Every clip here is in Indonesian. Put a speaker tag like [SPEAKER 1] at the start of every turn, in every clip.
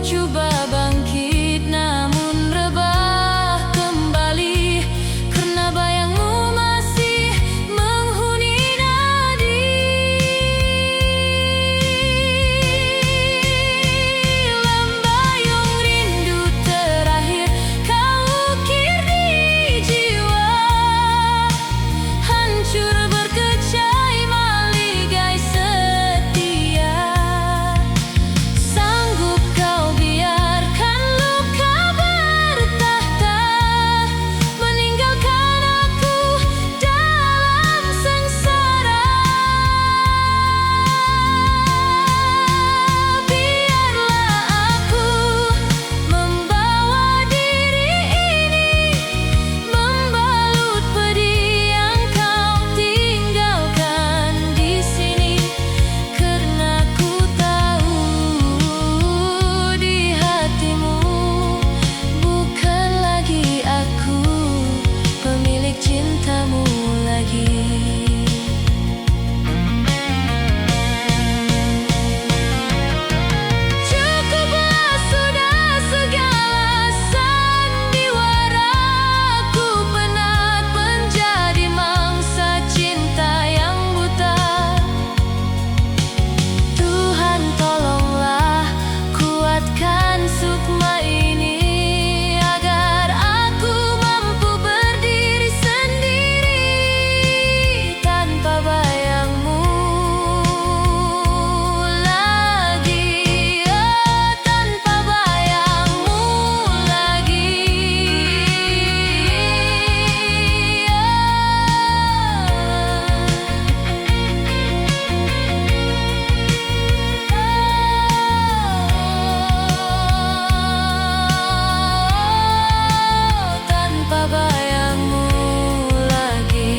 [SPEAKER 1] mencoba bangkit, namun rebah kembali karena bayangmu masih menghuni nadi. Lembayung rindu terakhir kau ukir di jiwa, hancur berkecai maligai setia. Sanggup kau biarkan luka bertahta, meninggalkan aku dalam sengsara. Biarlah aku membawa diri ini, membalut pedih yang kau tinggalkan di sini, karena ku tahu di hatimu bukan lagi aku pemilik cintamu lagi. Cukuplah sudah segala sandiwara, ku penat menjadi mangsa cinta yang buta. Tuhan tolonglah kuatkan sukma ini, agar aku mampu berdiri sendiri tanpa bayangmu lagi, tanpa bayangmu lagi. Tanpa bayangmu lagi.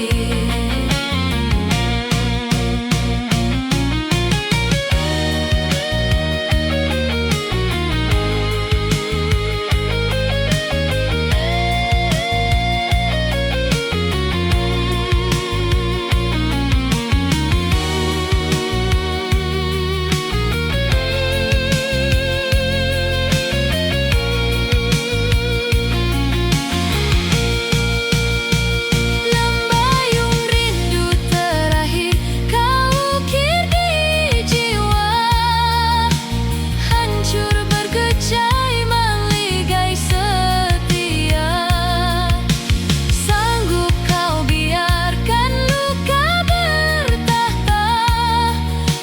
[SPEAKER 1] Lembayung rindu terakhir kau ukir di jiwa, hancur berkecai maligai setia. Sanggup kau biarkan luka bertahta,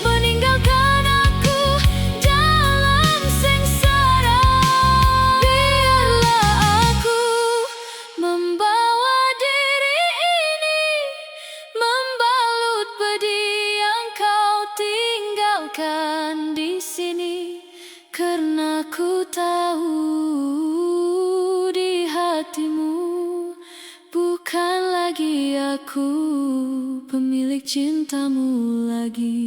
[SPEAKER 1] meninggalkan aku dalam sengsara. Biarlah aku membawa diri ini, membalut pedih yang kau tinggalkan di sini, karena ku tahu di hatimu bukan lagi aku pemilik cintamu lagi.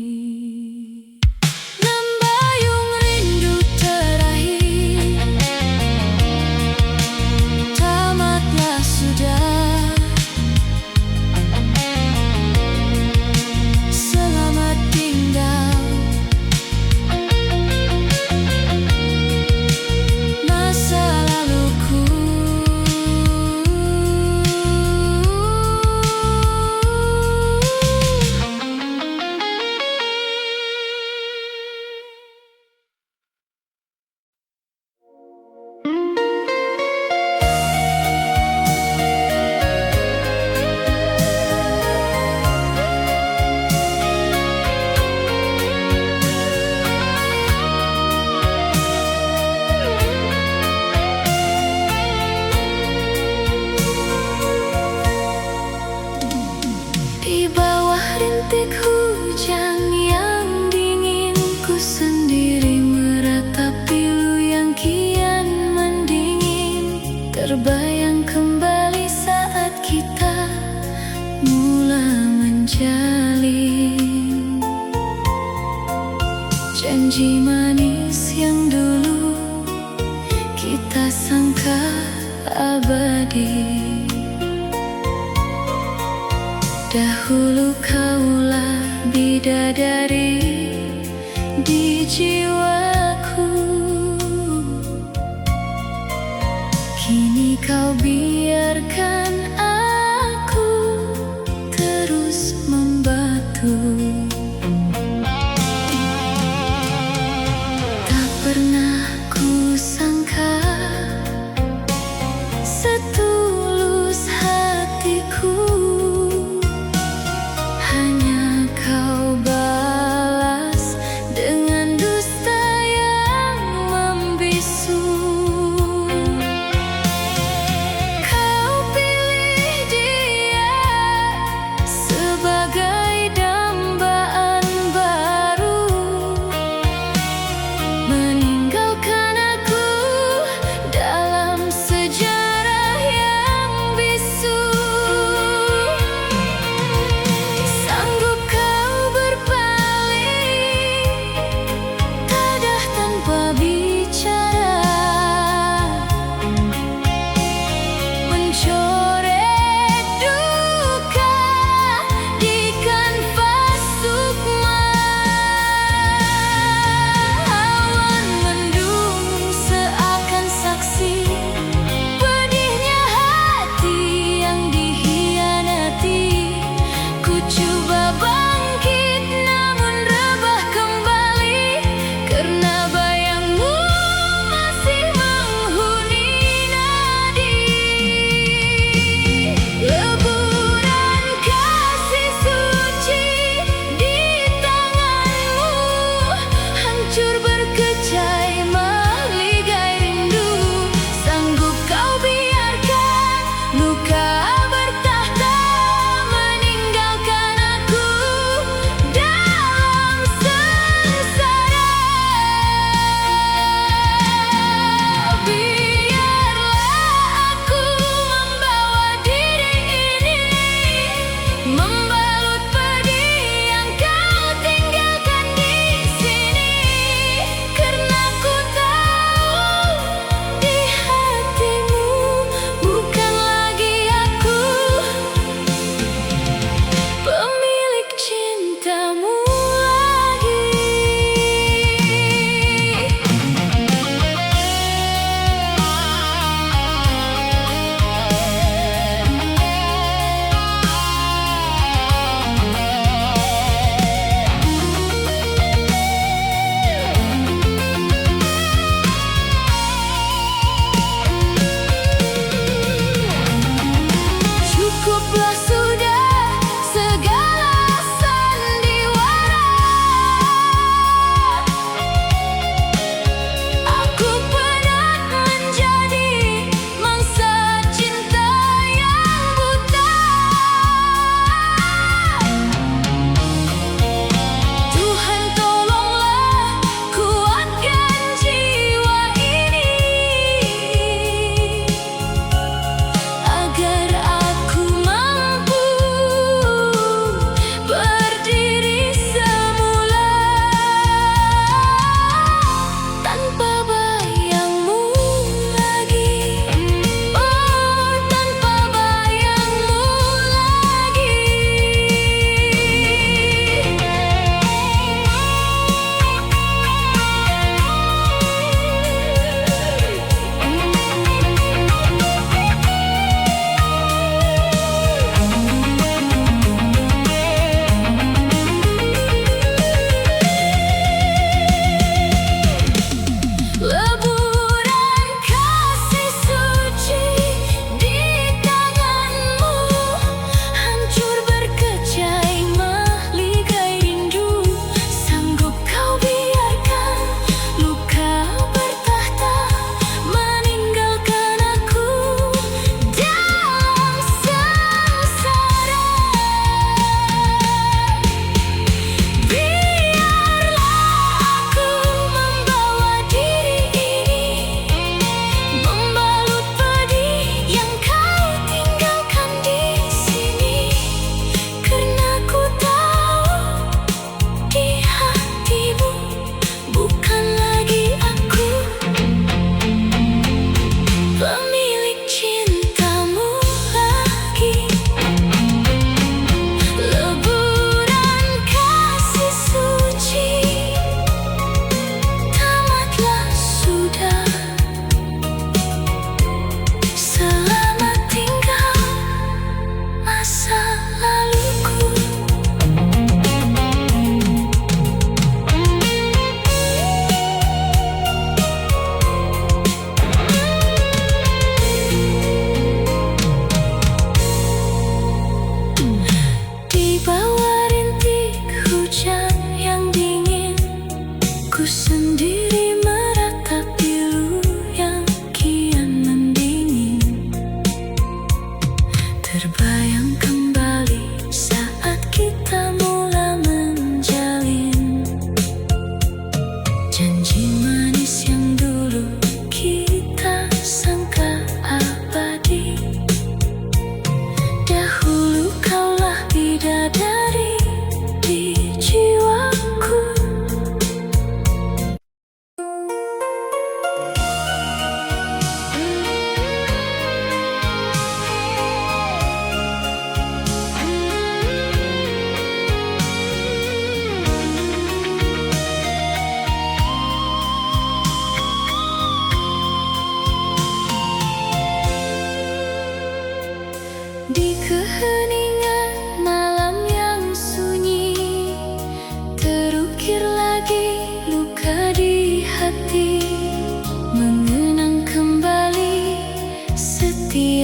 [SPEAKER 1] Lembayung rindu terakhir tamatlah sudah. Selamat tinggal masa laluku. Di bawah rintik hujan yang dingin, ku sendiri meratap pilu yang kian mendingin. Terbayang kembali saat kita mula menjalin janji manis yang dulu kita sangka abadi. Dahulu kaulah bidadari di jiwaku. kau biarkan aku terus membatu. Tak pernah ku sangka setulus hatiku, hanya kau balas dengan dusta yang membisu.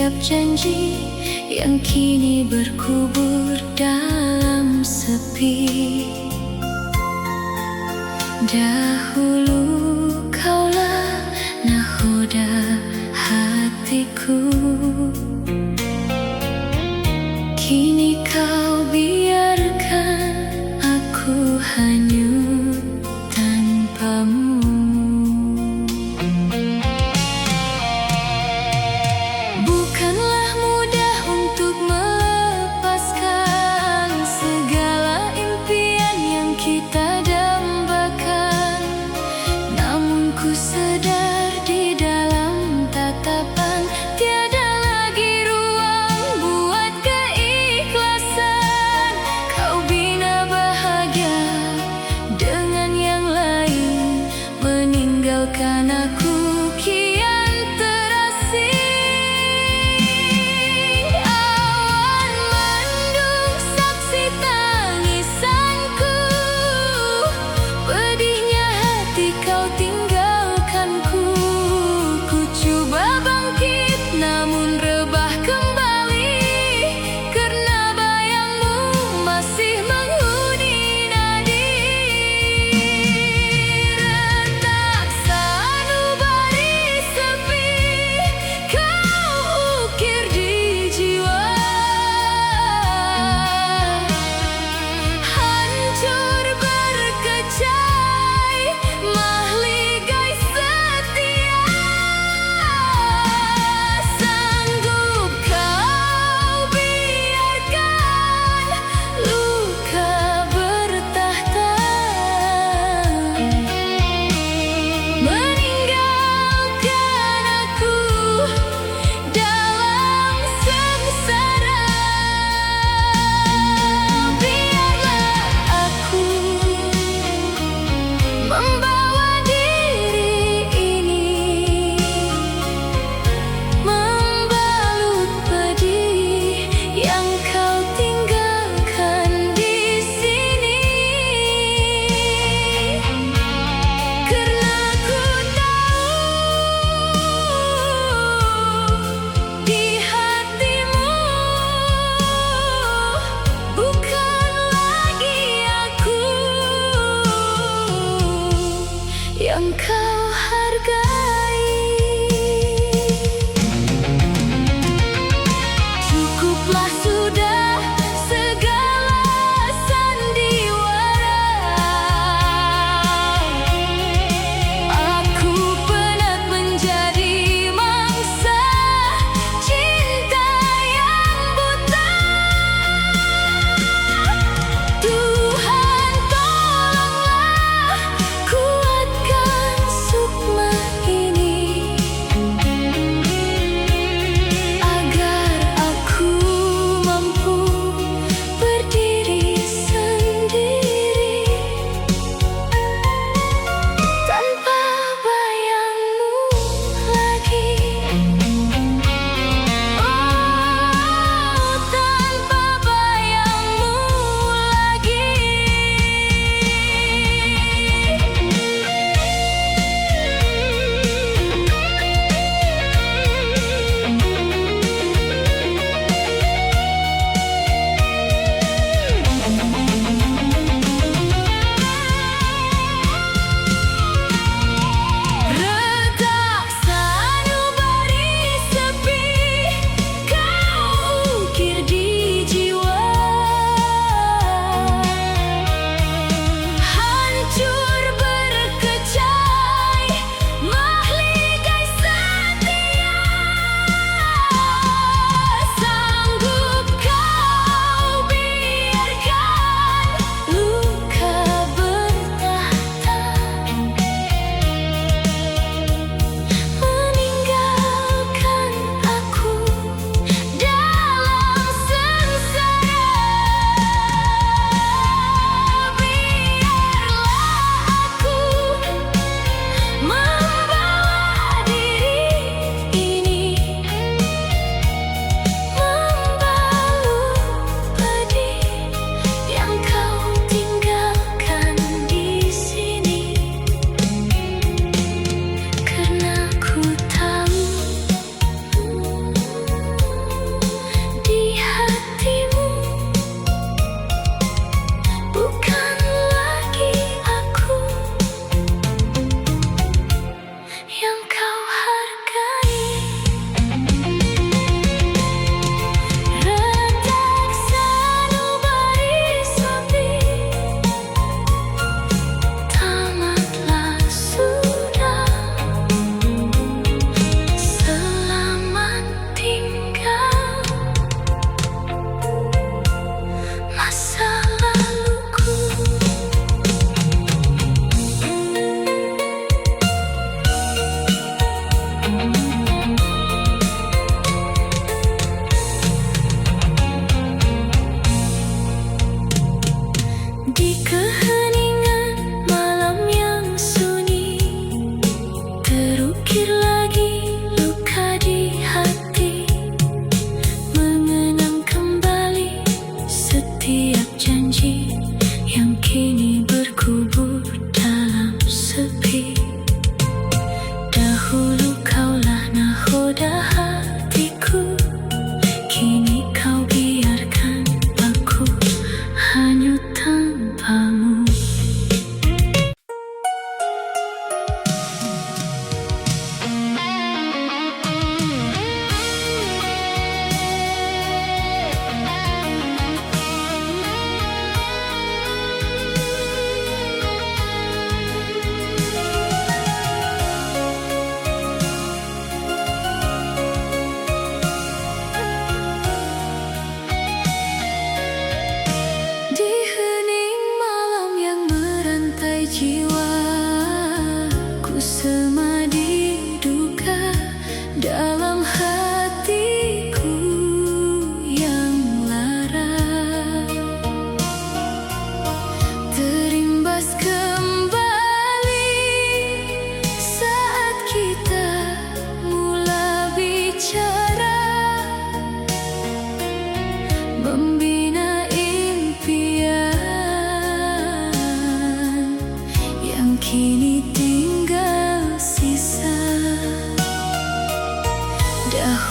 [SPEAKER 1] setiap janji yang kini berkubur dalam sepi. Dahulu kaulah nahoda hatiku, kini kau biarkan aku hanyut tanpamu. Bukanlah mudah untuk melepaskan segala impian yang kita dambakan, namun ku sadar di dalam tatapan tiada lagi ruang buat keikhlasan. Kau bina bahagia dengan yang lain, meninggalkan aku kian terasing. Awan mendung saksi tangisanku, pedihnya hati kau tinggalkanku. Ku coba bangkit namun rebah kembali, karena bayangmu masih menghuni nadi. Retak sanubari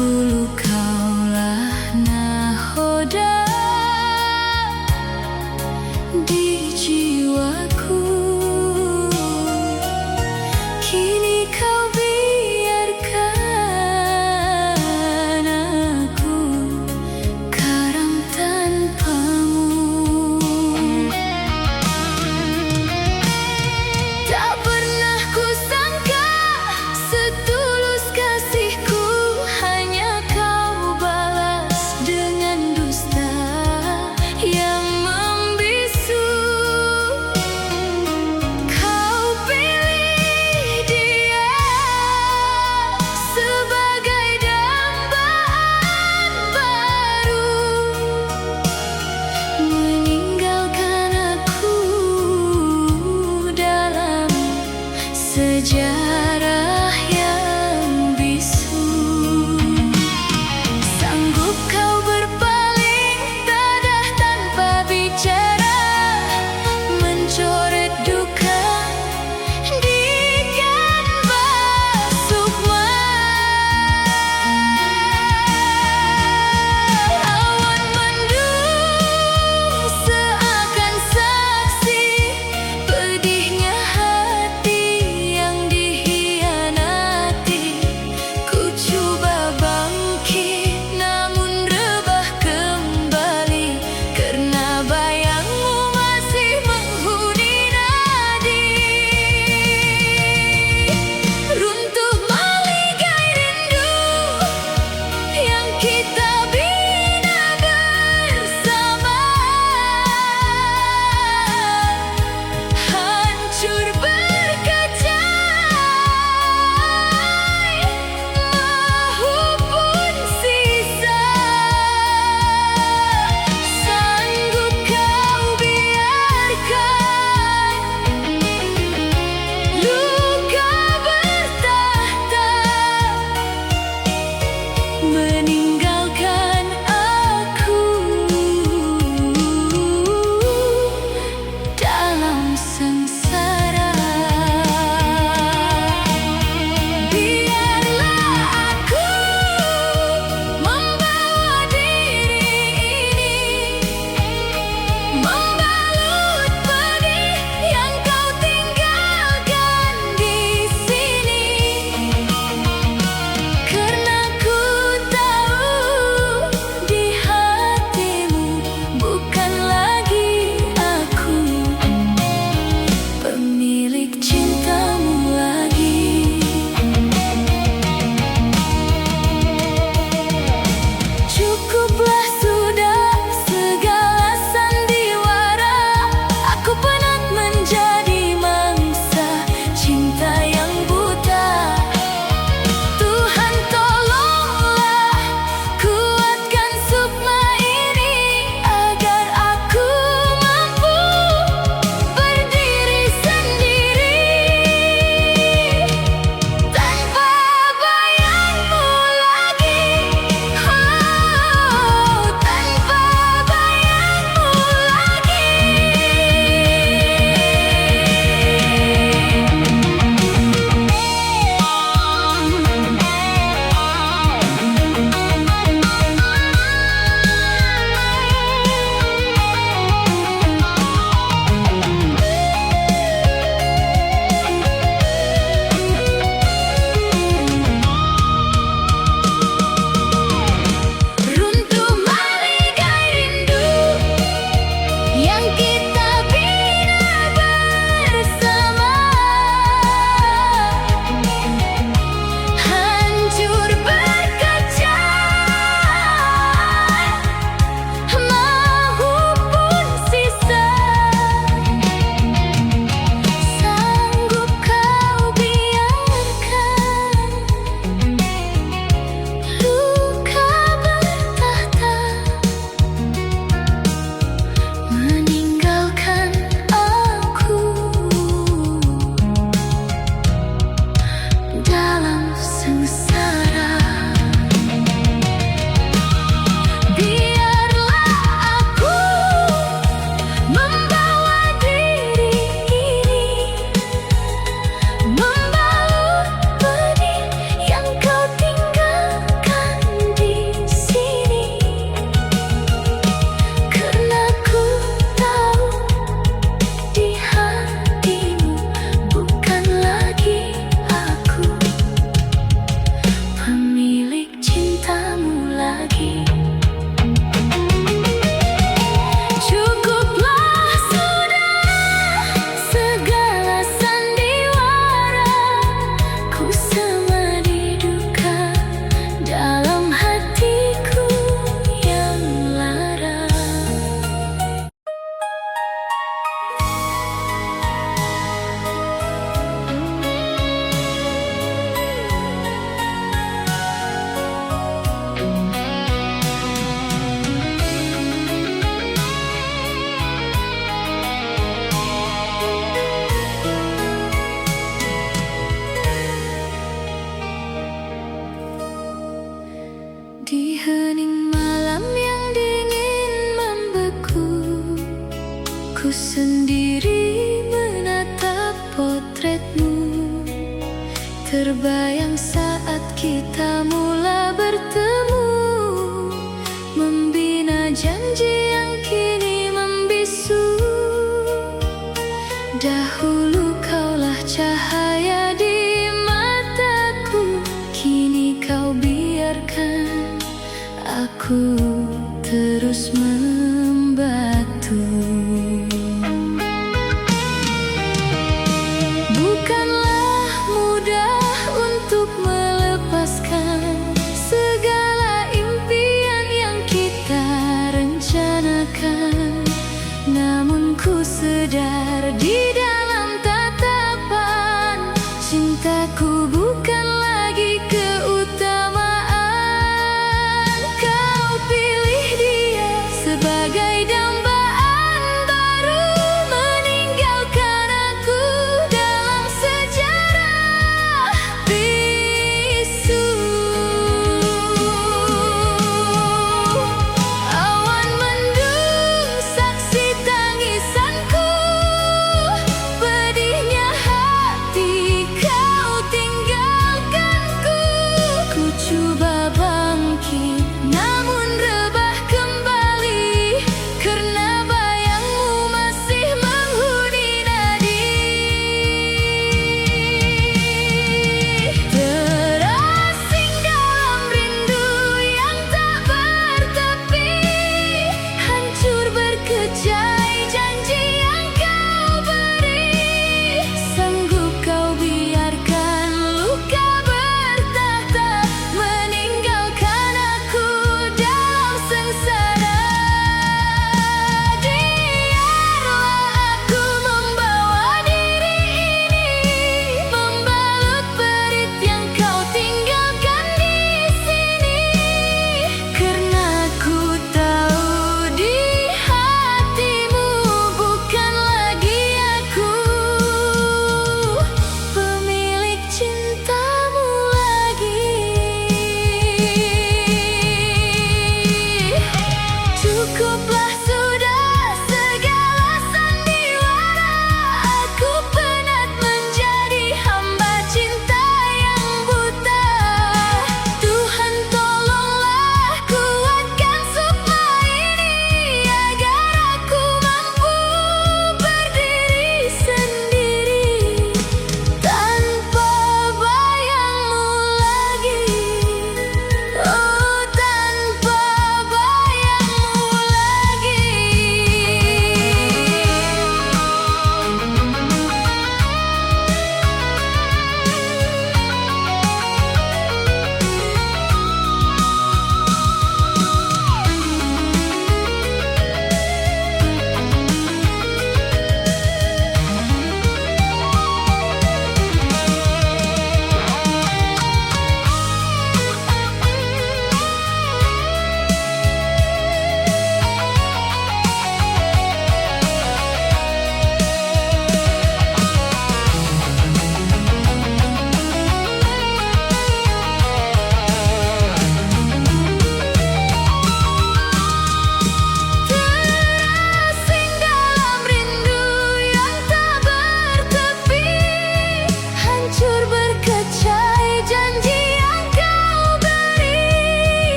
[SPEAKER 1] Dahulu kaulah nahoda di jiwaku, kini kau biarkan aku karam tanpamu. Tak pernah kusangka setulus kasihku, hanya kau balas dengan dusta yang membisu. Kau pilih dia sebagai dambaan baru, meninggalkan aku dalam sejarah yang bisu. Sanggup kau berpaling dadah tanpa bicara, mencoret duka di kanvas sukma. Awan mendung seakan saksi pedihnya hati yang dikhianati. Ku coba bangkit namun rebah kembali, karena bayangmu masih menghuni nadi. Runtuh maligai rindu yang kita bina bersama, hancur berkecai, mahupun sisa. Sanggup kau biarkan luka bertahta, meninggalkan aku dalam sengsara. Biarlah aku membawa diri ini, membalut pedih yang kau tinggalkan di sini. Karena ku tahu di hatimu bukan lagi aku pemilik cintamu lagi. Cukuplah sudah segala sandiwara, aku penat menjadi mangsa cinta yang buta. Tuhan tolonglah kuatkan sukma ini, agar aku mampu berdiri sendiri tanpa bayangmu lagi. Oh, tanpa bayangmu lagi. Runtuh maligai rindu yang kita bina bersama, hancur berkecai, mahupun sisa. Sanggup kau biarkan luka bertahta, meninggalkan aku dalam sengsara. Biarlah aku membawa diri ini, membalut pedih yang kau tinggalkan sendiri menatap potretmu, terbayang saat kita mula bertemu, membina janji yang kini membisu. Dahulu kaulah cahaya di mataku, kini kau biarkan aku terus membatu. Bukanlah mudah untuk melepaskan segala impian yang kita rencanakan, namun ku sadar di dalam tatapan cintaku bukan lagi keutamaan. Kau pilih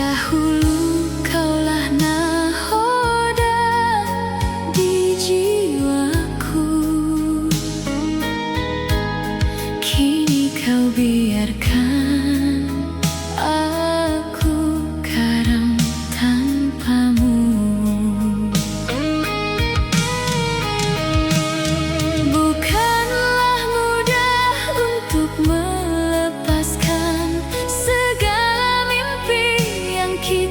[SPEAKER 1] Dahulu kaulah nahoda di jiwaku, kini kau biarkan aku karam tanpamu. Bukanlah mudah untuk melepaskan segala mimpi yang kita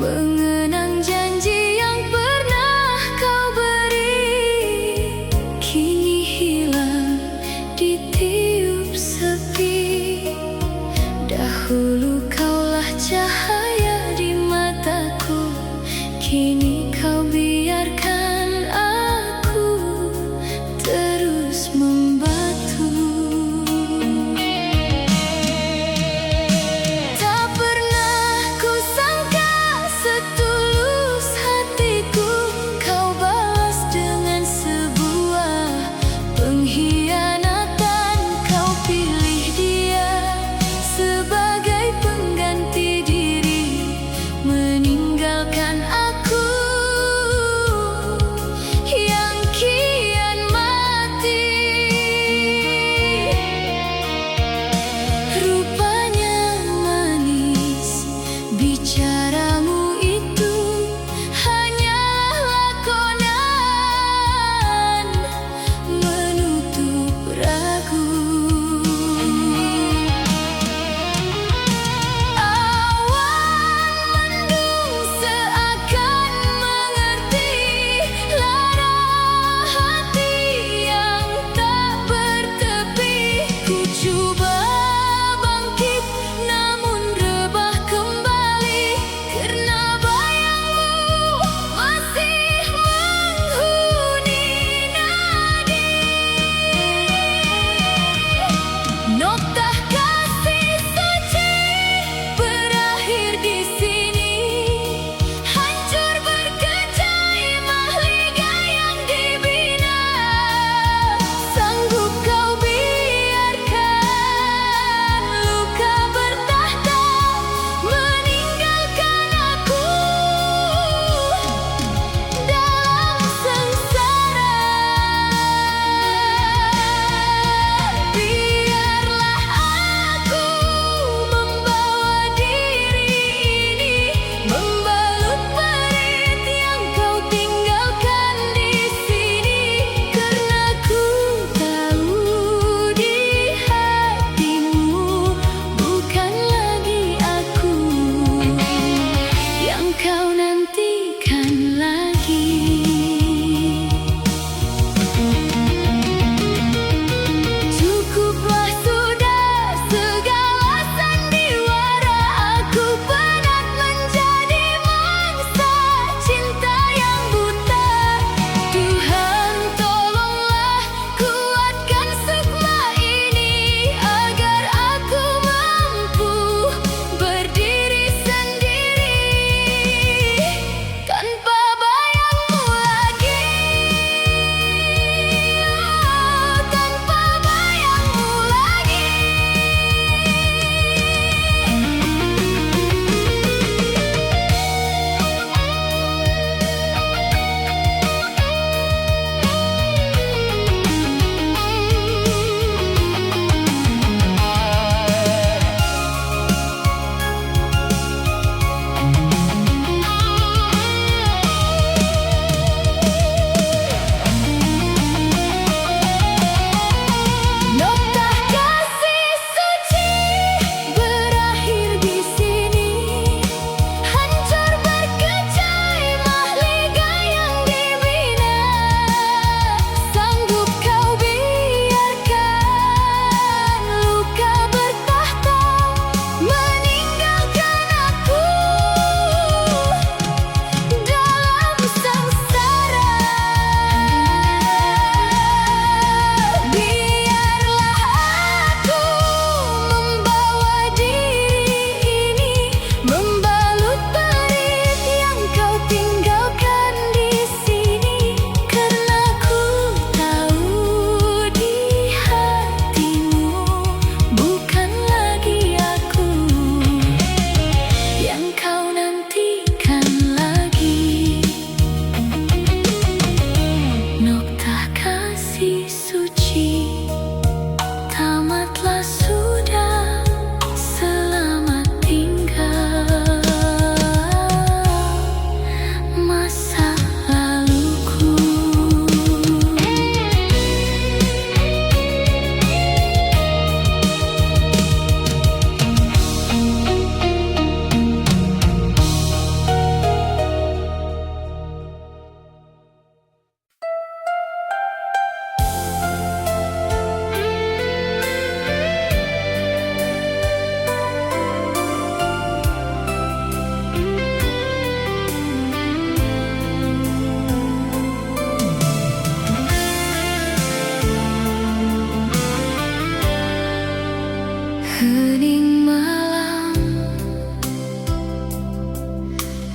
[SPEAKER 1] mengenang janji yang pernah kau beri, kini hilang ditiup sepi. Dahulu kaulah cahaya di mataku, kini kau biarkan aku terus membatu. Tak pernah ku sangka setulus hatiku kau balas dengan sebuah pengkhianatan. Kau pilih dia sebagai pengganti diri, meninggalkan aku yang kian mati. Rupanya manis bicaramu itu hanyalah lakonan menutup ragu. Awan mendung seakan mengerti lara hati yang tak bertepi. Ku coba bangkit namun rebah kembali, karena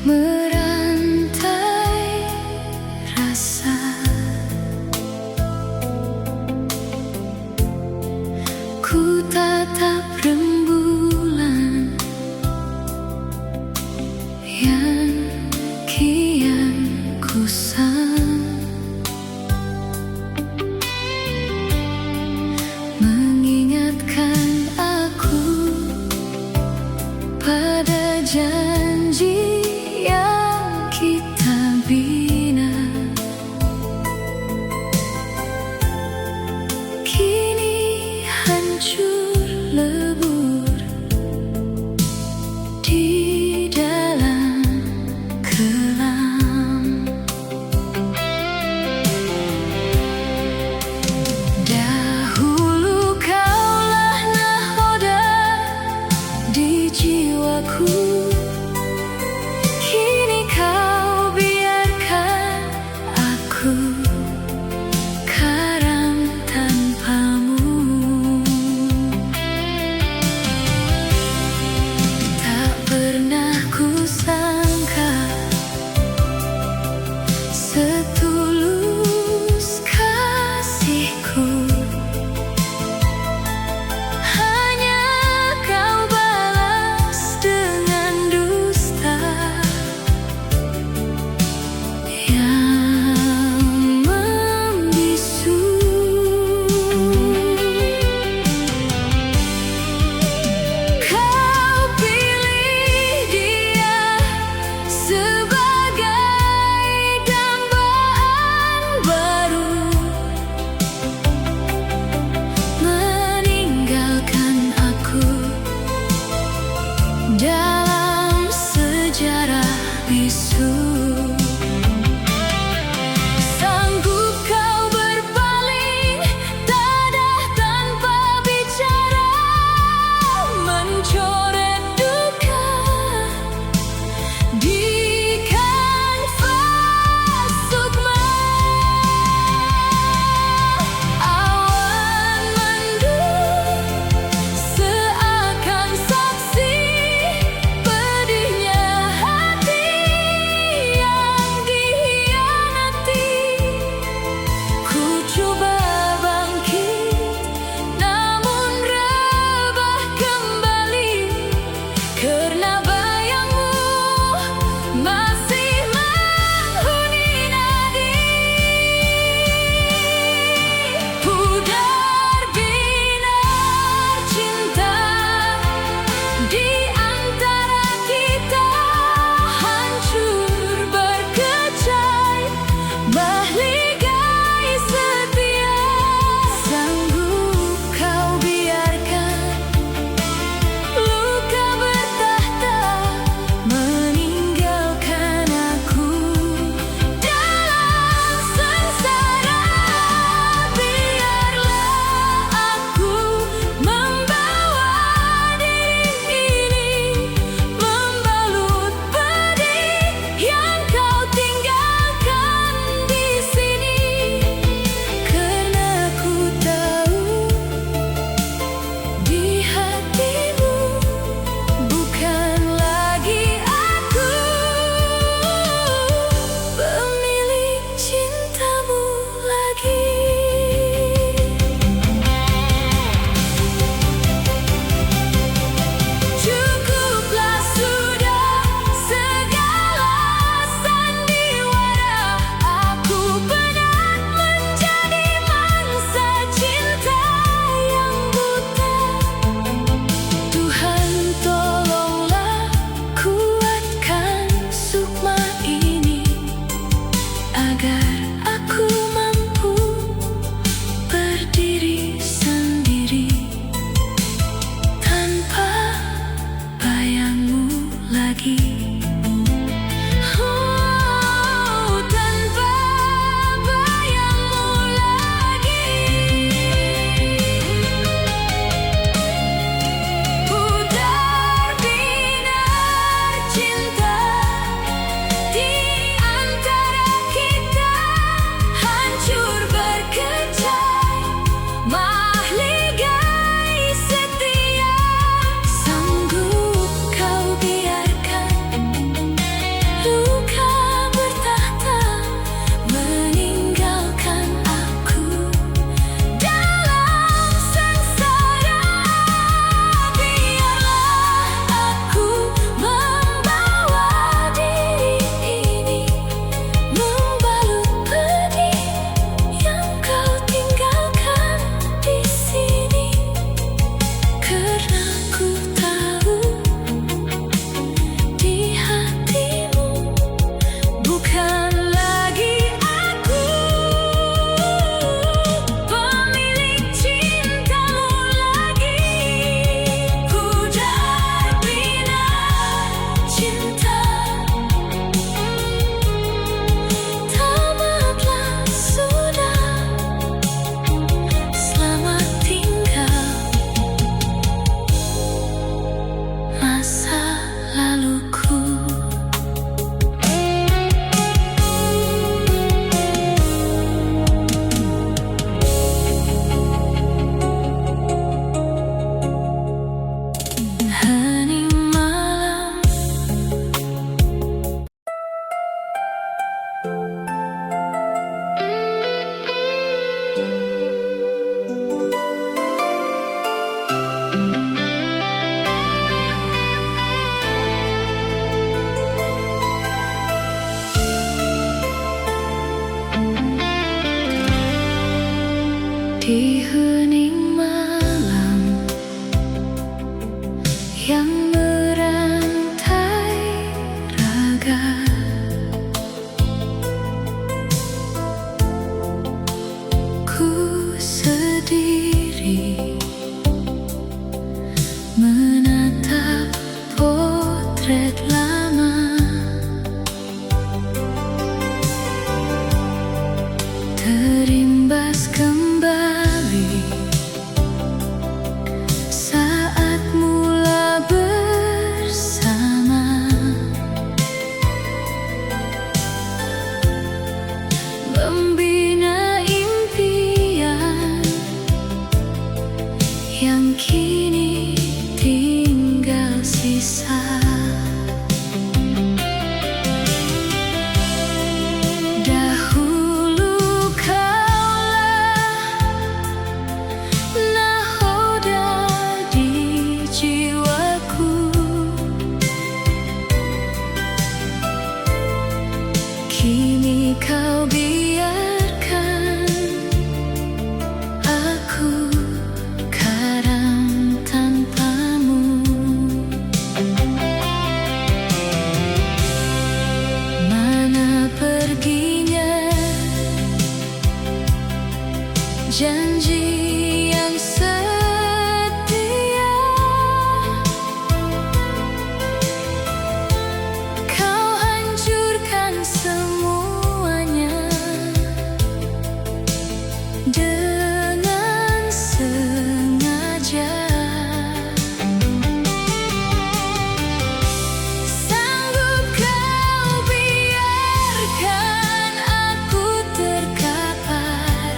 [SPEAKER 1] merantai rasa. Ku tatap rembulan yang kian kusam, mengingatkan aku pada janji yang kita bina. Kini hancur lebur di dalam kelam. Dahulu kaulah nahoda di jiwaku, kini kau biarkan aku karam tanpamu. Tak pernah kusangka setulus kasihku, hanya kau balas dengan dusta yang membisu. Kau pilih dia sebagai dambaan baru, meninggalkan aku dalam sejarah bisu. Sanggup kau berpaling dadah tanpa bicara, mencoret duka di kanvas sukma. Awan mendung seakan saksi pedihnya hati yang dikhianati. Ku coba bangkit namun rebah kembali, karena bayangmu masih menghuni nadi. Pudar binar cinta di antara kita, hancur berkecai mahligai setia. Sanggup kau biarkan luka bertahta, meninggalkan di hening malam yang merantai raga. Ku sendiri menatap potret lama, terimbas kembali saat mula bersama, membina impian yang kini tinggal sisa. Kini kau biarkan aku karam tanpamu. Mana perginya janji yang setia? Kau hancurkan semuanya dengan sengaja. Sanggup kau biarkan aku terkapar,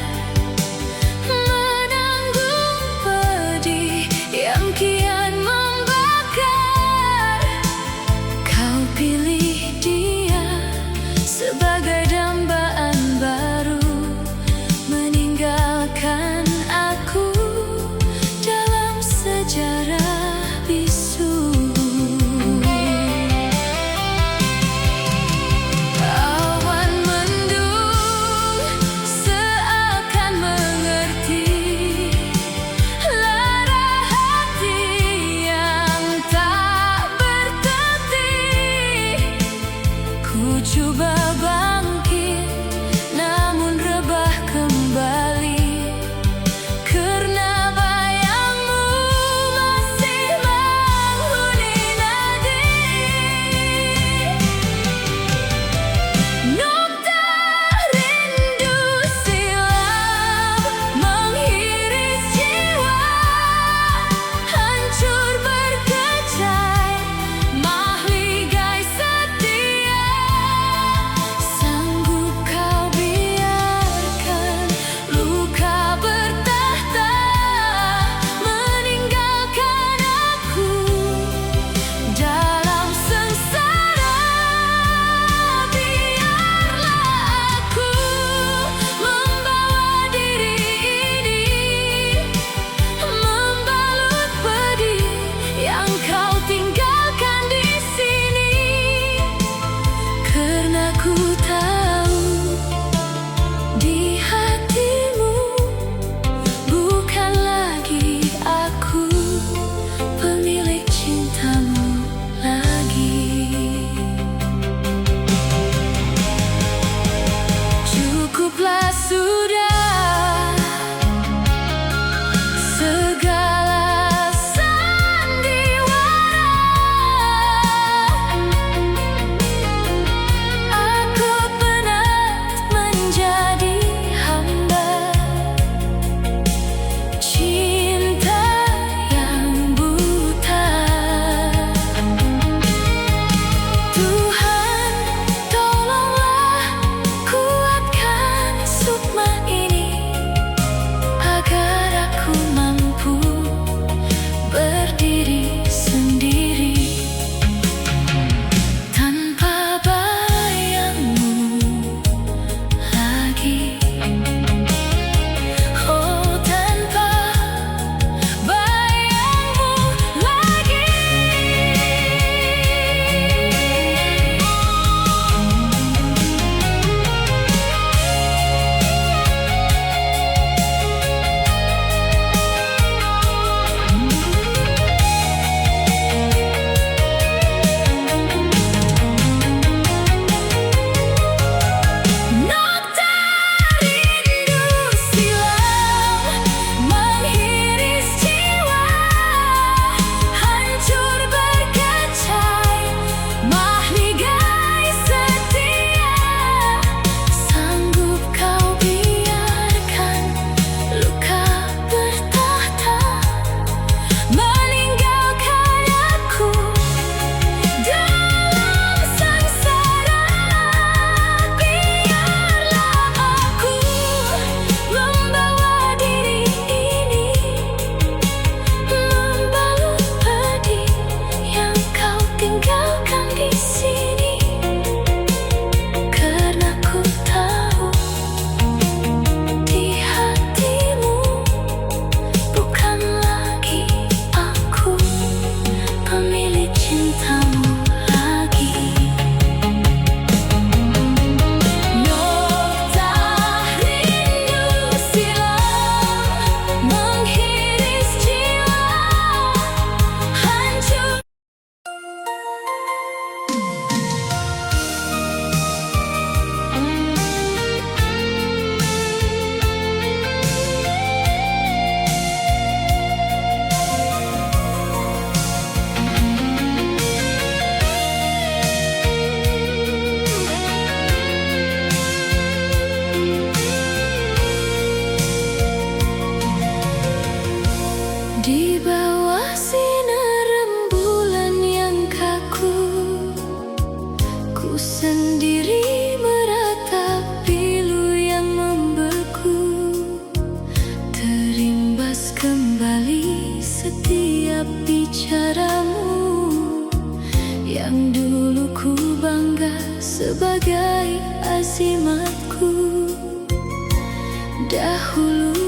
[SPEAKER 1] menanggung pedih yang kian membakar. Kau pilih dia sebagai dambaan baru, meninggalkan aku dalam sejarah bisu. Awan mendung seakan mengerti lara hati yang tak bertepi. Ku coba bangkit, namun rebah kembali, karena bayangmu masih menghuni nadi. Nokta rindu silam menghiris jiwa, hancur berkecai mahligai setia. sendiri meratap pilu yang membeku, terimbas kembali setiap bicaramu yang dulu ku bangga sebagai azimatku. Dahulu